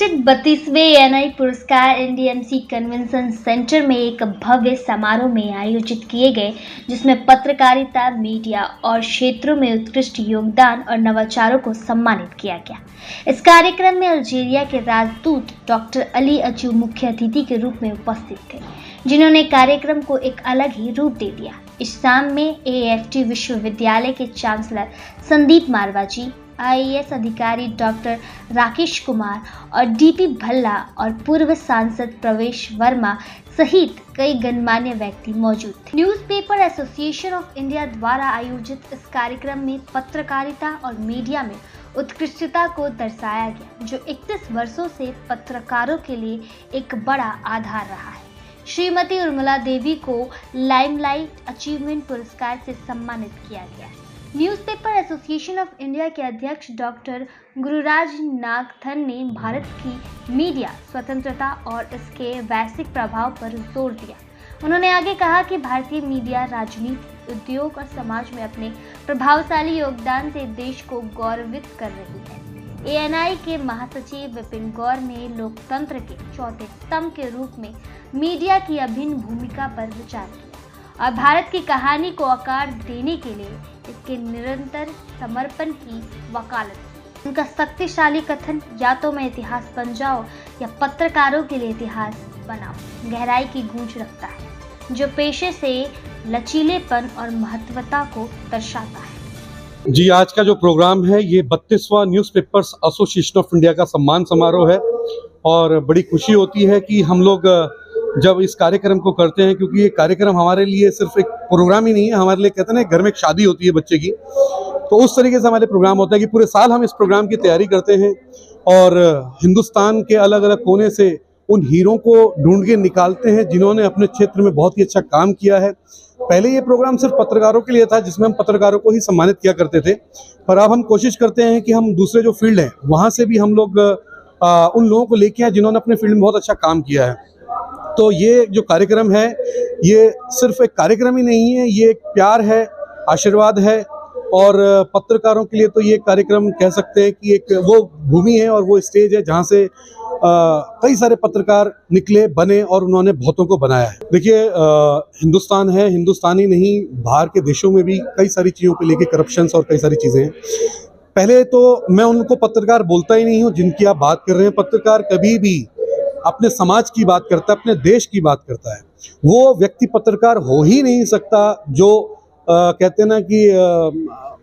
प्रतिष्ठित 32वें एएनआई पुरस्कार NDMC convention centre में एक भव्य समारोह में आयोजित किए गए, जिसमें पत्रकारिता, मीडिया और क्षेत्रों में उत्कृष्ट योगदान और नवाचारों को सम्मानित किया गया। इस कार्यक्रम में अल्जीरिया के राजदूत डॉक्टर अली अजू मुख्य अतिथि के रूप में उपस्थित थे, जिन्होंने कार्यक्रम को एक अलग ही रूप दे दिया। इस शाम में एएफटी विश्वविद्यालय के चांसलर संदीप मारवाजी, आईएएस अधिकारी डॉक्टर राकेश कुमार और डीपी भल्ला और पूर्व सांसद प्रवेश वर्मा सहित कई गणमान्य व्यक्ति मौजूद थे। न्यूज़पेपर एसोसिएशन ऑफ इंडिया द्वारा आयोजित इस कार्यक्रम में पत्रकारिता और मीडिया में उत्कृष्टता को दर्शाया गया, जो 31 वर्षों से पत्रकारों के लिए एक बड़ा आधार रहा है। श्रीमती उर्मिला देवी को लाइमलाइट अचीवमेंट पुरस्कार से सम्मानित किया गया। न्यूज़पेपर एसोसिएशन ऑफ इंडिया के अध्यक्ष डॉक्टर गुरुराज नागथन ने भारत की मीडिया स्वतंत्रता और इसके वैश्विक प्रभाव पर जोर दिया। उन्होंने आगे कहा कि भारतीय मीडिया राजनीति, उद्योग और समाज में अपने प्रभावशाली योगदान से देश को गौरवित कर रही है। एएनआई के महासचिव विपिन गौर ने लोकतंत्र के चौथे स्तंभ के रूप में मीडिया की अभिन्न भूमिका पर विचार किया और भारत की कहानी को आकार देने के लिए इसके निरंतर समर्पण की वकालत की। उनका शक्तिशाली कथन, या तो मैं इतिहास बन जाओ या पत्रकारों के लिए इतिहास बनाओ, गहराई की गूंज रखता है, जो पेशे से लचीलेपन और महत्वता को दर्शाता है। जी, आज का जो प्रोग्राम है ये 32वां न्यूज़पेपर्स एसोसिएशन ऑफ इंडिया का सम्मान समारोह है और बड़ी खुशी होती है कि हम लोग जब इस कार्यक्रम को करते हैं, क्योंकि ये कार्यक्रम हमारे लिए सिर्फ एक प्रोग्राम ही नहीं है, हमारे लिए कहते हैं ना घर में एक शादी होती है बच्चे की, तो उस तरीके से हमारे प्रोग्राम होता है कि पूरे साल हम इस प्रोग्राम की तैयारी करते हैं और हिंदुस्तान के अलग अलग कोने से उन हीरों को ढूंढ के निकालते हैं जिन्होंने अपने क्षेत्र में बहुत ही अच्छा काम किया है। पहले ये प्रोग्राम सिर्फ पत्रकारों के लिए था, जिसमें हम पत्रकारों को ही सम्मानित किया करते थे, पर अब हम कोशिश करते हैं कि हम दूसरे जो फील्ड हैं वहाँ से भी हम लोग उन लोगों को लेके आए जिन्होंने अपने फील्ड में बहुत अच्छा काम किया है। तो ये जो कार्यक्रम है ये सिर्फ एक कार्यक्रम ही नहीं है, ये एक प्यार है, आशीर्वाद है और पत्रकारों के लिए तो ये कार्यक्रम कह सकते हैं कि एक वो भूमि है और वो स्टेज है जहाँ से कई सारे पत्रकार निकले, बने और उन्होंने बहुतों को बनाया है। देखिए, हिंदुस्तान है, हिंदुस्तानी नहीं, बाहर के देशों में भी कई सारी चीज़ों को लेके करप्शंस और कई सारी चीज़ें हैं। पहले तो मैं उनको पत्रकार बोलता ही नहीं हूँ जिनकी आप बात कर रहे हैं। पत्रकार कभी भी अपने समाज की बात करता है, अपने देश की बात करता है। वो व्यक्ति पत्रकार हो ही नहीं सकता जो कहते हैं ना कि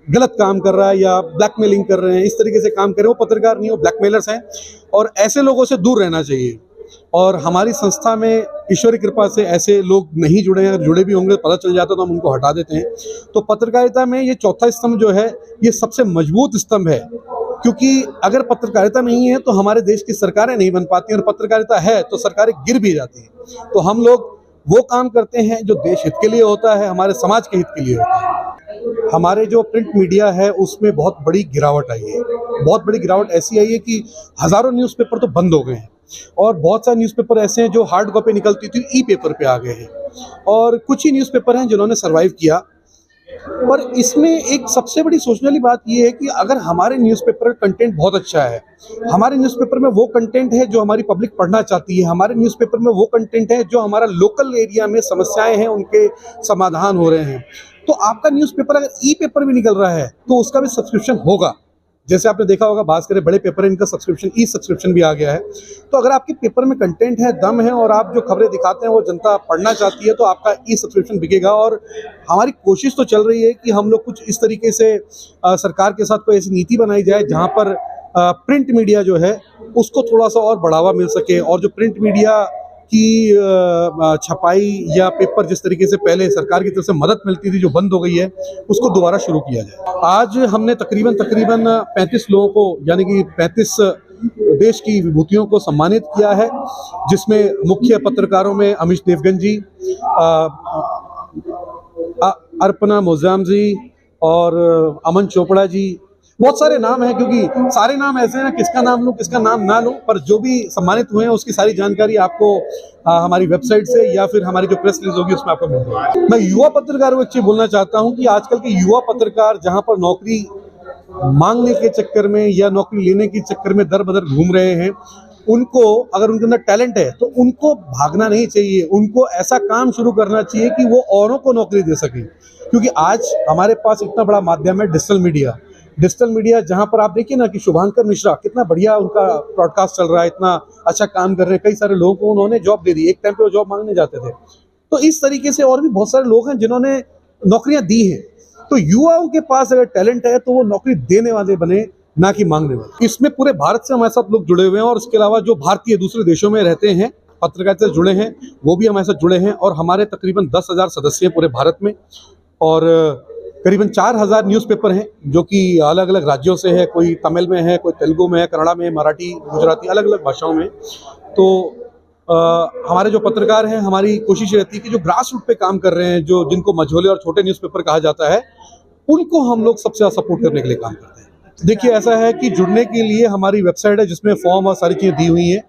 गलत काम कर रहा है या ब्लैकमेलिंग कर रहे हैं, इस तरीके से काम कर रहे हैं, वो पत्रकार नहीं, वो ब्लैकमेलर्स हैं और ऐसे लोगों से दूर रहना चाहिए। और हमारी संस्था में ईश्वर की कृपा से ऐसे लोग नहीं जुड़े हैं, जुड़े भी होंगे पता चल जाता तो हम उनको हटा देते हैं। तो पत्रकारिता में ये चौथा स्तंभ जो है ये सबसे मजबूत स्तंभ है, क्योंकि अगर पत्रकारिता नहीं है तो हमारे देश की सरकारें नहीं बन पाती और पत्रकारिता है तो सरकारें गिर भी जाती हैं। तो हम लोग वो काम करते हैं जो देश हित के लिए होता है, हमारे समाज के हित के लिए होता है। हमारे जो प्रिंट मीडिया है उसमें बहुत बड़ी गिरावट आई है। बहुत बड़ी गिरावट ऐसी आई है कि हज़ारों न्यूज़पेपर तो बंद हो गए हैं और बहुत सारे न्यूज़पेपर ऐसे हैं जो हार्ड कॉपी निकलती थी ई पेपर पे आ गए हैं और कुछ ही न्यूज़पेपर हैं जिन्होंने सर्वाइव किया। पर इसमें एक सबसे बड़ी सोचने वाली बात यह है कि अगर हमारे न्यूज़पेपर का कंटेंट बहुत अच्छा है, हमारे न्यूज़पेपर में वो कंटेंट है जो हमारी पब्लिक पढ़ना चाहती है, हमारे न्यूज़पेपर में वो कंटेंट है जो हमारा लोकल एरिया में समस्याएं हैं उनके समाधान हो रहे हैं, तो आपका न्यूज़पेपर अगर ई पेपर भी निकल रहा है तो उसका भी सब्सक्रिप्शन होगा। जैसे आपने देखा होगा भास्कर बड़े पेपर है, इनका सब्सक्रिप्शन ई सब्सक्रिप्शन भी आ गया है। तो अगर आपके पेपर में कंटेंट है, दम है और आप जो खबरें दिखाते हैं वो जनता पढ़ना चाहती है तो आपका ई सब्सक्रिप्शन बिकेगा। और हमारी कोशिश तो चल रही है कि हम लोग कुछ इस तरीके से सरकार के साथ कोई ऐसी नीति बनाई जाए जहाँ पर प्रिंट मीडिया जो है उसको थोड़ा सा और बढ़ावा मिल सके और जो प्रिंट मीडिया की छपाई या पेपर जिस तरीके से पहले सरकार की तरफ से मदद मिलती थी जो बंद हो गई है उसको दोबारा शुरू किया जाए। आज हमने तकरीबन 35 लोगों को यानी कि 35 देश की विभूतियों को सम्मानित किया है, जिसमें मुख्य पत्रकारों में अमिश देवगन जी, अर्पणा मोजाम जी और अमन चोपड़ा जी, बहुत सारे नाम हैं क्योंकि सारे नाम ऐसे हैं किसका नाम लूं किसका नाम ना लूं, पर जो भी सम्मानित हुए हैं उसकी सारी जानकारी आपको हमारी वेबसाइट से या फिर हमारी जो प्रेस रिलीज होगी उसमें आपको मिल जाएगी। मैं युवा पत्रकारों को एक चीज बोलना चाहता हूं कि आजकल के युवा पत्रकार जहां पर नौकरी मांगने के चक्कर में या नौकरी लेने के चक्कर में दर बदर घूम रहे हैं, उनको अगर उनके अंदर टैलेंट है तो उनको भागना नहीं चाहिए, उनको ऐसा काम शुरू करना चाहिए कि वो औरों को नौकरी दे सकें। क्योंकि आज हमारे पास इतना बड़ा माध्यम है डिजिटल मीडिया जहां पर आप देखिए ना कि शुभांकर मिश्रा कितना बढ़िया उनका ब्रॉडकास्ट चल रहा है, इतना अच्छा काम कर रहे हैं, कई सारे लोगों को उन्होंने जॉब दे दी, एक टाइम पे वो जॉब मांगने जाते थे। तो इस तरीके से और भी बहुत सारे लोग हैं जिन्होंने नौकरियां दी हैं। तो युवाओं के पास अगर टैलेंट है तो वो नौकरी देने वाले बने, ना कि मांगने वाले। इसमें पूरे भारत से हमारे साथ लोग जुड़े हुए हैं और इसके अलावा जो भारतीय दूसरे देशों में रहते हैं पत्रकारिता से जुड़े हैं वो भी हमारे साथ जुड़े हैं। और हमारे तकरीबन 10,000 सदस्य हैं पूरे भारत में और करीबन 4,000 न्यूज़पेपर हैं जो कि अलग अलग राज्यों से है, कोई तमिल में है, कोई तेलुगु में है, कन्नड़ा में, मराठी, गुजराती, अलग अलग भाषाओं में। तो हमारे जो पत्रकार हैं, हमारी कोशिश रहती है कि जो ग्रास रूट पे काम कर रहे हैं, जो जिनको मझोले और छोटे न्यूज़पेपर कहा जाता है, उनको हम लोग सबसे ज़्यादा सपोर्ट करने के लिए काम करते हैं। देखिए ऐसा है कि जुड़ने के लिए हमारी वेबसाइट है जिसमें फॉर्म और सारी चीज़ें दी हुई हैं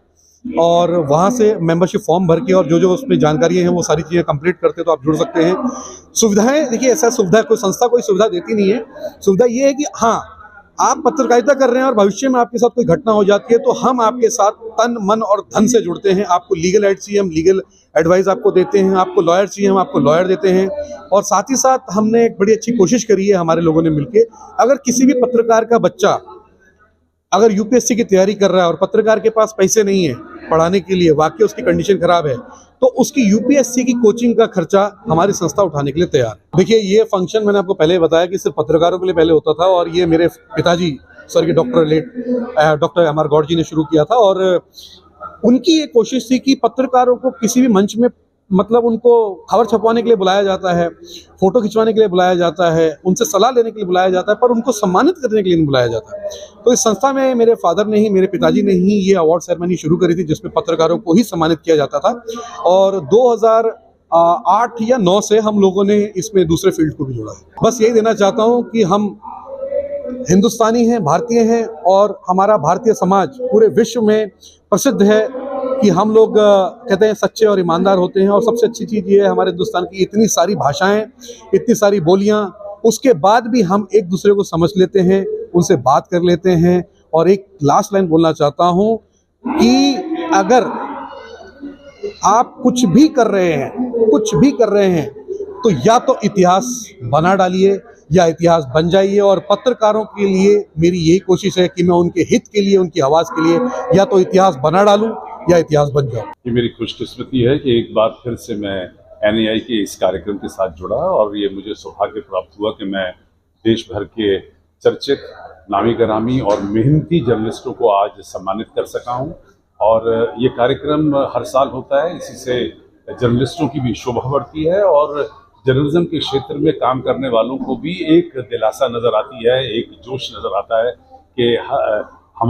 और वहाँ से मेंबरशिप फॉर्म भर के और जो उसमें जानकारियाँ हैं वो सारी चीज़ें कंप्लीट करते हैं तो आप जुड़ सकते हैं। सुविधाएं देखिए ऐसा सुविधा कोई संस्था कोई सुविधा देती नहीं है। सुविधा ये है कि हाँ आप पत्रकारिता कर रहे हैं और भविष्य में आपके साथ कोई घटना हो जाती है तो हम आपके साथ तन मन और धन से जुड़ते हैं। आपको लीगल एड चाहिए हम लीगल एडवाइस आपको देते हैं, आपको लॉयर चाहिए हम आपको लॉयर देते हैं। और साथ ही साथ हमने एक बड़ी अच्छी कोशिश करी है हमारे लोगों ने मिलकर, अगर किसी भी पत्रकार का बच्चा अगर यूपीएससी की तैयारी कर रहा है और पत्रकार के पास पैसे नहीं है पढ़ाने के लिए, वाकई उसकी कंडीशन खराब है, तो उसकी यूपीएससी की कोचिंग का खर्चा हमारी संस्था उठाने के लिए तैयार है। देखिए ये फंक्शन मैंने आपको पहले बताया कि सिर्फ पत्रकारों के लिए पहले होता था और ये मेरे पिताजी स्वर्गीय डॉक्टर एम आर गौड़ जी ने शुरू किया था और उनकी ये कोशिश थी कि पत्रकारों को किसी भी मंच में मतलब उनको खबर छपवाने के लिए बुलाया जाता है, फोटो खिंचवाने के लिए बुलाया जाता है, उनसे सलाह लेने के लिए बुलाया जाता है, पर उनको सम्मानित करने के लिए नहीं बुलाया जाता है। तो इस संस्था में मेरे फादर ने ही, मेरे पिताजी ने ही ये अवार्ड सेरेमनी शुरू करी थी जिसमें पत्रकारों को ही सम्मानित किया जाता था और 2008 या 9 से हम लोगों ने इसमें दूसरे फील्ड को भी जोड़ा है। बस यही देना चाहता हूँ कि हम हिंदुस्तानी हैं, भारतीय हैं और हमारा भारतीय समाज पूरे विश्व में प्रसिद्ध है कि हम लोग कहते हैं सच्चे और ईमानदार होते हैं। और सबसे अच्छी चीज़ ये है हमारे हिंदुस्तान की इतनी सारी भाषाएं, इतनी सारी बोलियां, उसके बाद भी हम एक दूसरे को समझ लेते हैं, उनसे बात कर लेते हैं। और एक लास्ट लाइन बोलना चाहता हूं कि अगर आप कुछ भी कर रहे हैं तो या तो इतिहास बना डालिए या इतिहास बन जाइए। और पत्रकारों के लिए मेरी यही कोशिश है कि मैं उनके हित के लिए, उनकी आवाज़ के लिए या तो इतिहास बना डालूं या इतिहास बन जाऊं। ये मेरी खुशकिस्मती है कि एक बार फिर से मैं एनएआई के इस कार्यक्रम के साथ जुड़ा और ये मुझे सौभाग्य प्राप्त हुआ कि मैं देश भर के चर्चित, नामी गिरामी और मेहनती जर्नलिस्टों को आज सम्मानित कर सका हूं। और ये कार्यक्रम हर साल होता है, इसी से जर्नलिस्टों की भी शोभा बढ़ती है और जर्नलिज्म के क्षेत्र में काम करने वालों को भी एक दिलासा नज़र आती है, एक जोश नज़र आता है कि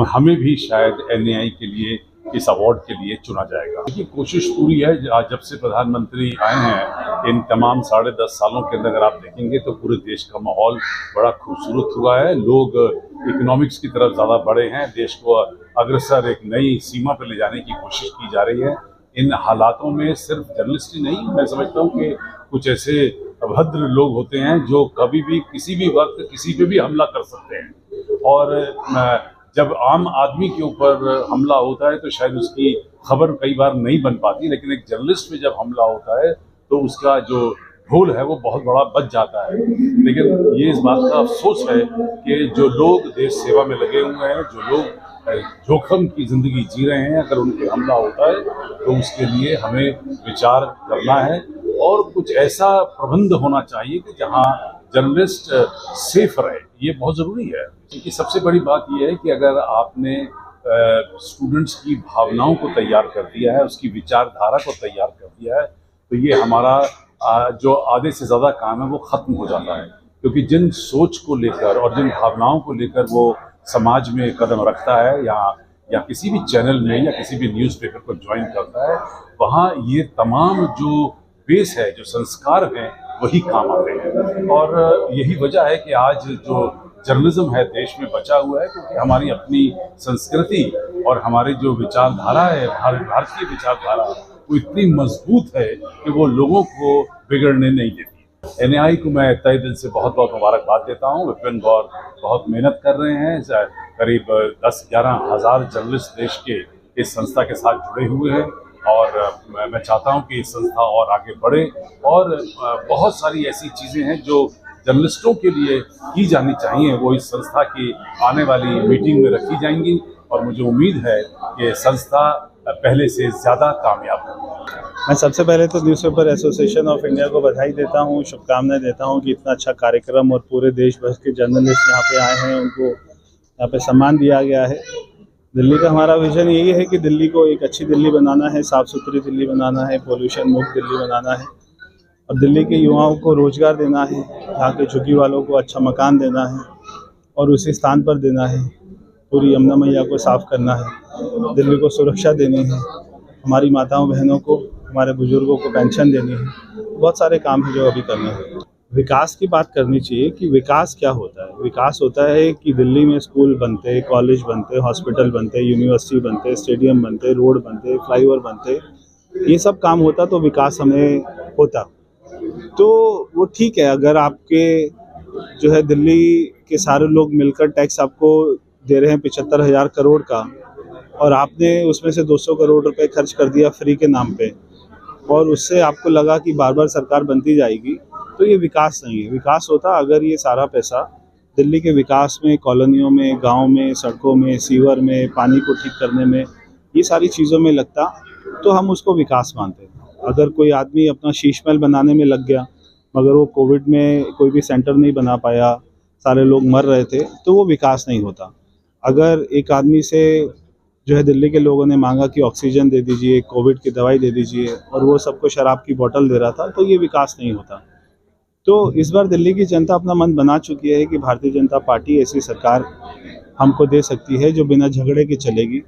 हमें भी शायद एनएआई के लिए इस अवार्ड के लिए चुना जाएगा। देखिए कोशिश पूरी है, जब से प्रधानमंत्री आए हैं इन तमाम 10.5 सालों के अंदर अगर आप देखेंगे तो पूरे देश का माहौल बड़ा खूबसूरत हुआ है। लोग इकोनॉमिक्स की तरफ ज़्यादा बढ़े हैं, देश को अग्रसर एक नई सीमा पर ले जाने की कोशिश की जा रही है। इन हालातों में सिर्फ जर्नलिस्ट ही नहीं, मैं समझता हूँ कि कुछ ऐसे अभद्र लोग होते हैं जो कभी भी किसी भी वक्त किसी पे भी हमला कर सकते हैं। और जब आम आदमी के ऊपर हमला होता है तो शायद उसकी खबर कई बार नहीं बन पाती, लेकिन एक जर्नलिस्ट पे जब हमला होता है तो उसका जो ढोल है वो बहुत बड़ा बच जाता है। लेकिन ये इस बात का अफसोस है कि जो लोग देश सेवा में लगे हुए हैं, जो लोग जोखिम की ज़िंदगी जी रहे हैं, अगर उन पर हमला होता है तो उसके लिए हमें विचार करना है और कुछ ऐसा प्रबंध होना चाहिए कि जहाँ जर्नलिस्ट सेफ रहे। ये बहुत ज़रूरी है क्योंकि सबसे बड़ी बात यह है कि अगर आपने स्टूडेंट्स की भावनाओं को तैयार कर दिया है, उसकी विचारधारा को तैयार कर दिया है, तो ये हमारा जो आधे से ज़्यादा काम है वो ख़त्म हो जाता है। क्योंकि जिन सोच को लेकर और जिन भावनाओं को लेकर वो समाज में कदम रखता है या किसी भी चैनल में या किसी भी न्यूज़पेपर को ज्वाइन करता है, वहाँ ये तमाम जो बेस है, जो संस्कार हैं, वही काम आते हैं। और यही वजह है कि आज जो जर्नलिज्म है देश में बचा हुआ है, क्योंकि हमारी अपनी संस्कृति और हमारी जो विचारधारा है, भारतीय विचारधारा, वो इतनी मजबूत है कि वो लोगों को बिगड़ने नहीं देती। एनएआई को मैं तहे दिल से बहुत बहुत मुबारकबाद देता हूँ। विपिन गौर बहुत मेहनत कर रहे हैं, करीब 10-11 हज़ार जर्नलिस्ट देश के इस संस्था के साथ जुड़े हुए हैं और मैं चाहता हूं कि इस संस्था और आगे बढ़े और बहुत सारी ऐसी चीज़ें हैं जो जर्नलिस्टों के लिए की जानी चाहिए, वो इस संस्था की आने वाली मीटिंग में रखी जाएंगी और मुझे उम्मीद है कि संस्था पहले से ज़्यादा कामयाब होगी। मैं सबसे पहले तो न्यूज़पेपर एसोसिएशन ऑफ इंडिया को बधाई देता हूँ, शुभकामनाएं देता हूँ कि इतना अच्छा कार्यक्रम और पूरे देश भर के जर्नलिस्ट यहाँ पे आए हैं, उनको यहाँ पे सम्मान दिया गया है। दिल्ली का हमारा विजन यही है कि दिल्ली को एक अच्छी दिल्ली बनाना है, साफ़ सुथरी दिल्ली बनाना है, पोल्यूशन मुक्त दिल्ली बनाना है और दिल्ली के युवाओं को रोज़गार देना है, यहाँ के झुग्गी वालों को अच्छा मकान देना है और उसी स्थान पर देना है। पूरी यमुना मैया को साफ़ करना है, दिल्ली को सुरक्षा देनी है, हमारी माताओं बहनों को, हमारे बुजुर्गों को पेंशन देनी है। बहुत सारे काम हैं जो अभी करने हैं। विकास की बात करनी चाहिए कि विकास क्या होता है। विकास होता है कि दिल्ली में स्कूल बनते, कॉलेज बनते, हॉस्पिटल बनते, यूनिवर्सिटी बनते, स्टेडियम बनते, रोड बनते, फ्लाईओवर बनते, ये सब काम होता तो विकास हमें होता। तो वो ठीक है, अगर आपके जो है दिल्ली के सारे लोग मिलकर टैक्स आपको दे रहे हैं 75,000 करोड़ का और आपने उसमें से 200 करोड़ रुपए खर्च कर दिया फ्री के नाम पे और उससे आपको लगा कि बार बार सरकार बनती जाएगी, तो ये विकास नहीं है। विकास होता अगर ये सारा पैसा दिल्ली के विकास में, कॉलोनियों में, गांव में, सड़कों में, सीवर में, पानी को ठीक करने में, ये सारी चीज़ों में लगता तो हम उसको विकास मानते हैं। अगर कोई आदमी अपना शीश महल बनाने में लग गया मगर वो कोविड में कोई भी सेंटर नहीं बना पाया, सारे लोग मर रहे थे, तो वो विकास नहीं होता। अगर एक आदमी से जो है दिल्ली के लोगों ने मांगा कि ऑक्सीजन दे दीजिए, कोविड की दवाई दे दीजिए और वो सबको शराब की बोतल दे रहा था, तो ये विकास नहीं होता। तो इस बार दिल्ली की जनता अपना मन बना चुकी है कि भारतीय जनता पार्टी ऐसी सरकार हमको दे सकती है जो बिना झगड़े के चलेगी,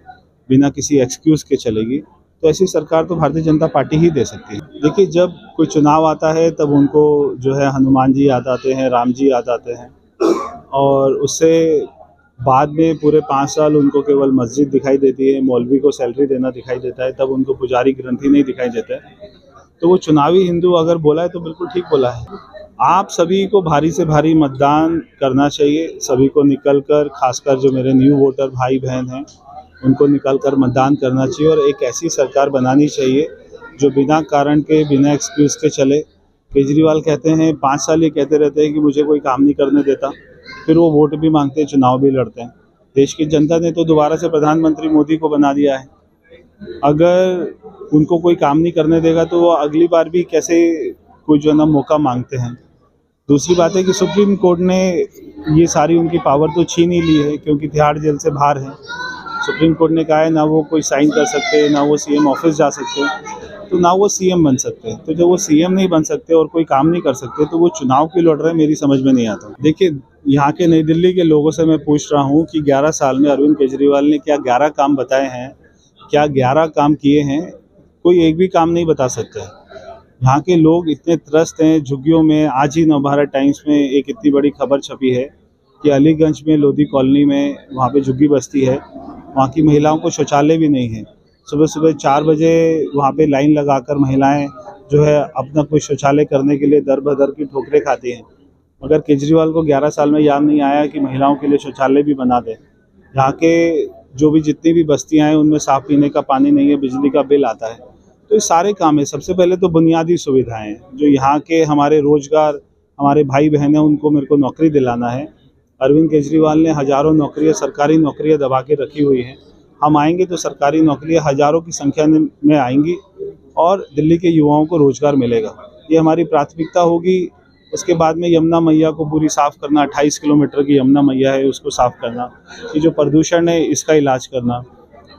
बिना किसी एक्सक्यूज़ के चलेगी। तो ऐसी सरकार तो भारतीय जनता पार्टी ही दे सकती है। देखिए, जब कोई चुनाव आता है तब उनको जो है हनुमान जी याद आते हैं, राम जी याद आते हैं और उससे बाद में पूरे 5 साल उनको केवल मस्जिद दिखाई देती है, मौलवी को सैलरी देना दिखाई देता है, तब उनको पुजारी ग्रंथी नहीं दिखाई देता है। तो वो चुनावी हिंदू अगर बोला है तो बिल्कुल ठीक बोला है। आप सभी को भारी से भारी मतदान करना चाहिए, सभी को निकलकर, खासकर जो मेरे न्यू वोटर भाई बहन हैं उनको निकलकर मतदान करना चाहिए और एक ऐसी सरकार बनानी चाहिए जो बिना कारण के, बिना एक्सक्यूज़ के चले। केजरीवाल कहते हैं 5 साल ये कहते रहते हैं कि मुझे कोई काम नहीं करने देता, फिर वो वोट भी मांगते हैं, चुनाव भी लड़ते हैं। देश की जनता ने तो दोबारा से प्रधानमंत्री मोदी को बना दिया है। अगर उनको कोई काम नहीं करने देगा तो वो अगली बार भी कैसे कोई जो है ना मौका मांगते हैं। दूसरी बात है कि सुप्रीम कोर्ट ने ये सारी उनकी पावर तो छीन ही ली है क्योंकि तिहाड़ जेल से बाहर है। सुप्रीम कोर्ट ने कहा है ना वो कोई साइन कर सकते, ना वो सीएम ऑफिस जा सकते, तो ना वो सीएम बन सकते। तो जब वो सीएम नहीं बन सकते और कोई काम नहीं कर सकते तो वो चुनाव क्यों लड़ रहे हैं, मेरी समझ में नहीं आता। देखिए, यहाँ के नई दिल्ली के लोगों से मैं पूछ रहा हूँ कि 11 साल में अरविंद केजरीवाल ने क्या 11 काम बताए हैं, क्या 11 काम किए हैं? कोई एक भी काम नहीं बता सकता है। यहाँ के लोग इतने त्रस्त हैं झुग्गियों में। आज ही नवभारत टाइम्स में एक इतनी बड़ी खबर छपी है कि अलीगंज में लोधी कॉलोनी में वहाँ पे झुग्गी बस्ती है, वहाँ की महिलाओं को शौचालय भी नहीं है। सुबह सुबह 4 बजे वहाँ पे लाइन लगाकर महिलाएं जो है अपना कोई शौचालय करने के लिए दर बदर की ठोकरें खाती हैं। मगर केजरीवाल को 11 साल में याद नहीं आया कि महिलाओं के लिए शौचालय भी बना दें। यहाँ के जो भी जितनी भी बस्तियाँ हैं उनमें साफ़ पीने का पानी नहीं है, बिजली का बिल आता है। तो ये सारे काम है। सबसे पहले तो बुनियादी सुविधाएं जो यहाँ के हमारे रोजगार, हमारे भाई बहन हैं उनको मेरे को नौकरी दिलाना है। अरविंद केजरीवाल ने हज़ारों नौकरियाँ, सरकारी नौकरियाँ दबा के रखी हुई हैं। हम आएंगे तो सरकारी नौकरियाँ हज़ारों की संख्या में आएंगी और दिल्ली के युवाओं को रोज़गार मिलेगा। ये हमारी प्राथमिकता होगी। उसके बाद में यमुना मैया को पूरी साफ़ करना, 28 किलोमीटर की यमुना मैया है उसको साफ़ करना, ये जो प्रदूषण है इसका इलाज करना,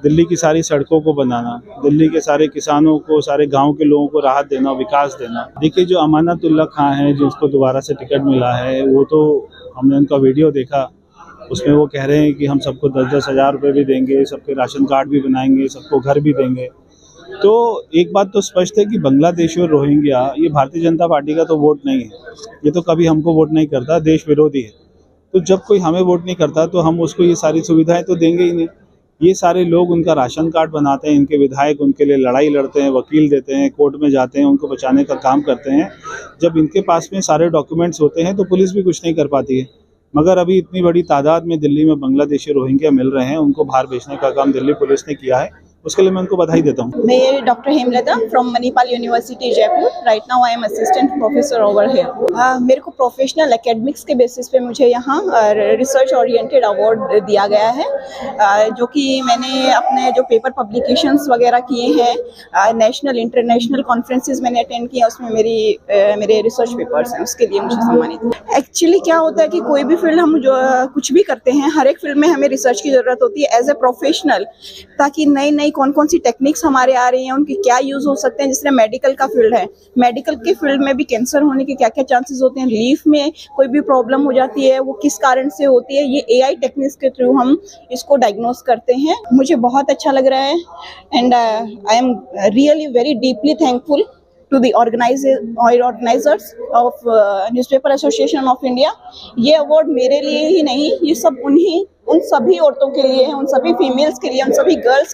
दिल्ली की सारी सड़कों को बनाना, दिल्ली के सारे किसानों को, सारे गांव के लोगों को राहत देना, विकास देना। देखिए, जो अमानतुल्लाह खां हैं जिसको दोबारा से टिकट मिला है, वो तो हमने उनका वीडियो देखा, उसमें वो कह रहे हैं कि हम सबको 10-10 हज़ार रुपये भी देंगे, सबके राशन कार्ड भी बनाएंगे, सबको घर भी देंगे। तो एक बात तो स्पष्ट है कि बांग्लादेशी और रोहिंग्या ये भारतीय जनता पार्टी का तो वोट नहीं है, ये तो कभी हमको वोट नहीं करता, देश विरोधी है। तो जब कोई हमें वोट नहीं करता तो हम उसको ये सारी सुविधाएं तो देंगे ही नहीं। ये सारे लोग उनका राशन कार्ड बनाते हैं, इनके विधायक उनके लिए लड़ाई लड़ते हैं, वकील देते हैं, कोर्ट में जाते हैं, उनको बचाने का काम करते हैं। जब इनके पास में सारे डॉक्यूमेंट्स होते हैं तो पुलिस भी कुछ नहीं कर पाती है। मगर अभी इतनी बड़ी तादाद में दिल्ली में बांग्लादेशी रोहिंग्या मिल रहे हैं, उनको बाहर भेजने का काम दिल्ली पुलिस ने किया है। उसके लिए मैं उनको बधाई देता हूँ। मैं doctor Hemlata from Manipal university Jaipur. Right now I am assistant professor over here. मेरे को प्रोफेशनल एकेडमिक्स के बेसिस पे मुझे यहाँ रिसर्च ओरिएंटेड अवार्ड दिया गया है, जो कि मैंने अपने जो पेपर पब्लिकेशंस वगैरह किए हैं, नेशनल इंटरनेशनल कॉन्फ्रेंसेस मैंने अटेंड किया, उसमें मेरे रिसर्च पेपर्स हैं, उसके लिए मुझे सम्मानित। एक्चुअली क्या होता है कि कोई भी फील्ड हम जो कुछ भी करते हैं, हर एक फील्ड में हमें रिसर्च की ज़रूरत होती है एज ए प्रोफेशनल, ताकि नई नई कौन कौन सी टेक्निक्स हमारे आ रही हैं, उनके क्या यूज़ हो सकते हैं। जिससे मेडिकल का फील्ड है, मेडिकल के फील्ड में भी कैंसर होने के क्या क्या चांसेस होते हैं, लीफ में कोई भी प्रॉब्लम हो जाती है वो किस कारण से होती है, ये AI टेक्निक्स के थ्रू हम इसको डायग्नोस करते हैं। मुझे बहुत अच्छा लग रहा है and I am really very deeply thankful to the organizers of newspaper association of India. ये अवार्ड मेरे लिए ही नहीं, ये सब उन सभी औरतों के लिए है, उन सभी फीमेल्स के लिए, उन सभी गर्ल्स